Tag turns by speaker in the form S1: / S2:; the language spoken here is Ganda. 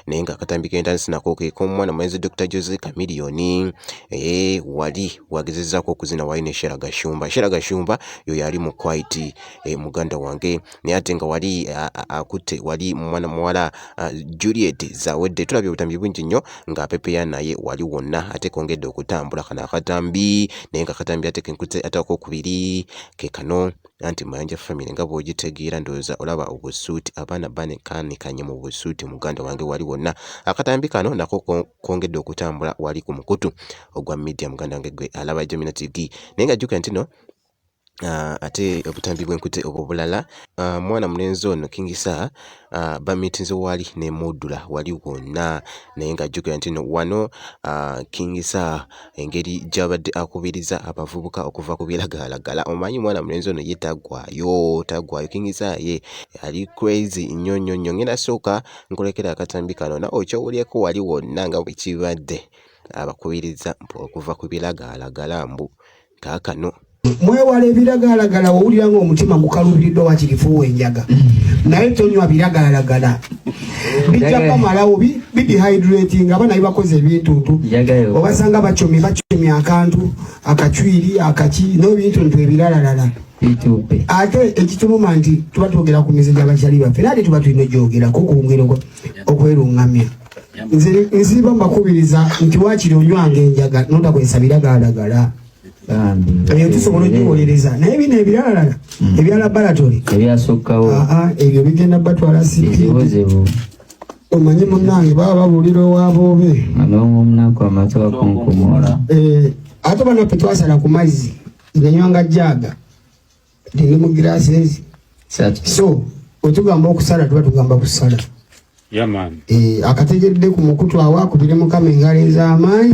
S1: nenga akatambi k'entanisi nako ke k'omwana mulenzi Dr. Jose Chameleone wali wagezezzaako okuzina wayi ne Shera Gashumba. Shera Gashumba yo yali mu Quite muganda wange naye ate nga wali akutte wali mwana muwala Juliet Zawedde. Tulabye obutambi bungi nnyo nga apepeya naye wali wonna ate kongedde okutambula kana akatambi naye nga akatambi ate kenkute atakokubiri ke kano anti Mayanja family nga bw'ogitegeera ndowooza olaba obusuuti abaana banekaanekanye mu busuuti muganda wange wali wonna. Akatambi kano nako kongedde okutambula wali ku mukutu ogwa media muganda wange gwe alaba Gemina TV naye nga jjukira nti no ate obutambi bw'enkute obulala mwana mulenzi ono King Sir bamitinze wali ne Modula wali wonna naye nga jjukira nti no wano King Sir engeri gy'abadde akubiriza abavubuka okuva ku biragalalagala. Omanyi mwana mulenzi ono ye tagwayo King Sir ye ali crazy nnyo nnyo nnyo. Ngenda sooka nkolekera akatambi kano na okyowulyeko wali wonna nga bwe kibadde abakubiriza okuva ku biragalalagala mbu kaakano
S2: mwewala ebiragalalagala owulira ng'omutima gukalubiridde wakirifuuwa enjaga naye tonywa biragalalagala bijja kamalawo bidehydrating abaana bibakoze ebintuntu obasanga bacomye akantu akacwiri akaki n'ebintuntu ebiralalala ate ekitumuma nti tuba twogera ku mize gy'abakyali baffe naate tuba tulina ogyogerako okwongera okwerungamya. Nziba mbakubiriza nti waakiri onywanga enjaga n'otakozesa biragalalagala ebyo tusobola okuwolereza naye bino ebirala ebya laboratory
S3: ebyasukkawo
S2: ebyo bigenda batwala sipiidi. Omanyi munnange baba babuulira owaboobe
S3: omunaku amatu bakunkumula
S2: ate banaffe twasala ku mazzi nganywanga jaga tindi mu glasses so otugamba okusala tuba tugamba kusala akategeredde ku mukutu awaakubire mukama engalo ez'amaanyi.